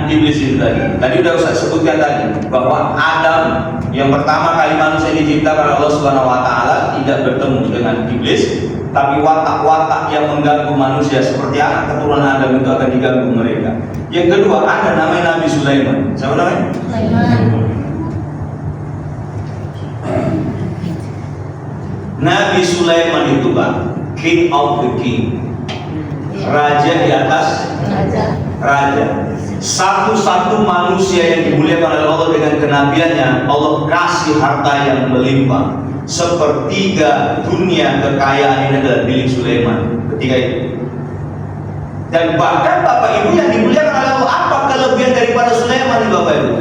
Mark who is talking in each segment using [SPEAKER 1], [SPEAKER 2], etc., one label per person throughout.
[SPEAKER 1] Iblis itu tadi udah saya sebutkan tadi bahwa Adam yang pertama kali manusia diciptakan Allah Subhanahu Wa Taala tidak bertemu dengan iblis, tapi watak-watak yang mengganggu manusia seperti anak keturunan Adam itu akan diganggu mereka. Yang kedua ada namanya Nabi Sulaiman. Siapa namanya? Sulaiman. Nabi Sulaiman itu Pak, King of the King, raja di atas raja. Satu-satu manusia yang dimuliakan oleh Allah dengan kenabiannya, Allah kasih harta yang melimpah. Sepertiga dunia kekayaan ini adalah milik Sulaiman ketika itu. Dan bahkan Bapak Ibu yang dimuliakan oleh Allah, apa kelebihan daripada Sulaiman Bapak Ibu?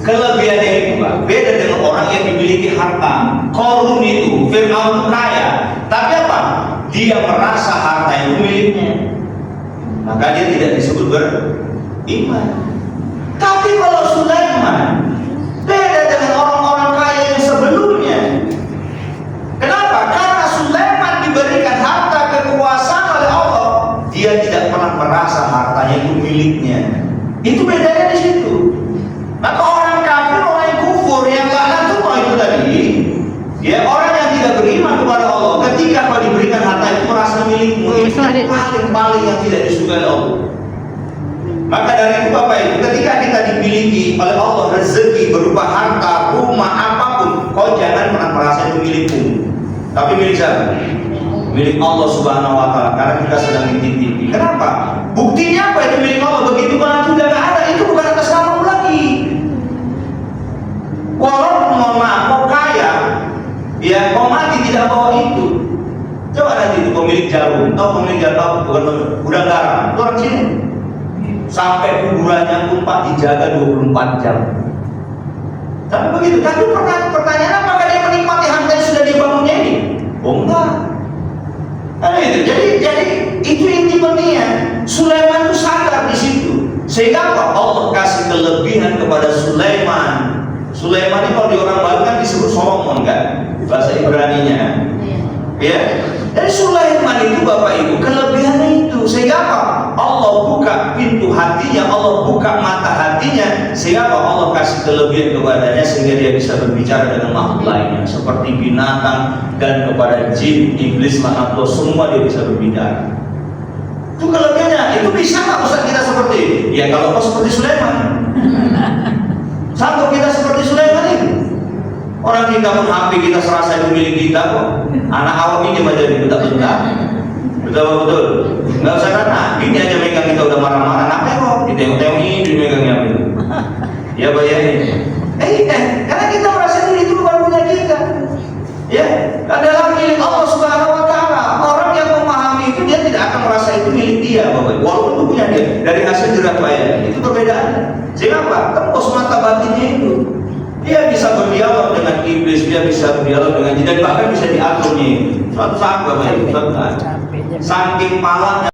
[SPEAKER 1] Kelebihannya itu Pak, beda dengan orang yang dimiliki harta. Korun itu, Fir'aun kaya, tapi apa? Dia merasa harta itu miliknya, maka dia tidak disebut beriman. Tapi kalau Sulaiman beda dengan orang-orang kaya yang sebelumnya. Kenapa? Karena Sulaiman diberikan harta kekuasaan oleh Allah, dia tidak pernah merasa hartanya itu miliknya. Itu bedanya di situ. Maka orang kafir, orang yang kufur, yang laknat itu itu tadi, ya orang yang tidak beriman kepada Allah, ketika kau diberikan harta itu merasa milikmu. Itu paling yang tidak disukai oleh Allah. Maka dari itu Bapak Ibu, ketika kita dimiliki oleh Allah rezeki berupa harta, rumah, apapun, kau jangan pernah merasa itu milikmu. Tapi milik siapa? Milik Allah Subhanahu Wa Taala. Karena kita sedang dititipi. Kenapa? Buktinya apa itu milik Allah? Begitu kalau sudah nggak ada, itu bukan atas namamu lagi. Walaupun mohon maaf, kau kaya, ya kau mati tidak bawa itu. Coba nanti itu pemilik jarum, atau pemilik jarum, bukan gudang garam, itu orang sini. Sampai kuburannya pun Pak dijaga 24 jam. Tapi begitu. Tapi pertanyaan apakah dia menikmati harta yang sudah dibangunnya ini? Oh enggak. Karena itu. Jadi itu inti pentingnya. Sulaiman itu sadar di situ. Sehingga apa? Allah kasih kelebihan kepada Sulaiman. Sulaiman ini kalau di orang Baru kan disebut Solomon kan? Bahasa Ibraninya. Ya. Dan Sulaiman itu Bapak Ibu kelebihannya itu. Sehingga apa? Allah buka pintu hatinya, Allah buka mata hatinya, sehingga Allah kasih kelebihan kepadanya sehingga dia bisa berbicara dengan makhluk lainnya seperti binatang dan kepada jin, iblis, laknat Allah, semua dia bisa berbicara. Itu kelebihannya. Itu bisa nggak Ustaz kita seperti? Ya kalau kau seperti Sulaiman. Sanggup kita seperti Sulaiman itu? Orang kita pun HP kita serasa itu milik kita kok. Anak awam ini aja dibentak-bentak. Betul-betul. Nggak usah karena ini aja megang kita udah marah-marah. Apa kok? Ditengok-tengok ini dimegangnya itu. Ya bayangin. Karena kita merasa diri itu bukan punya kita. Ya, adalah milik Allah Subhanahu Wa Taala. Orang yang memahami itu dia tidak akan merasa itu milik dia, Bapak. Walaupun itu punya dia dari hasil jerah payah. Itu perbedaannya. Sehingga apa? Tembus mata batinnya itu. Dia bisa berdialog dengan iblis, dia bisa berdialog dengan jin, dan bahkan bisa diaturnya. Suatu saat Bapak Ibu, saking malahnya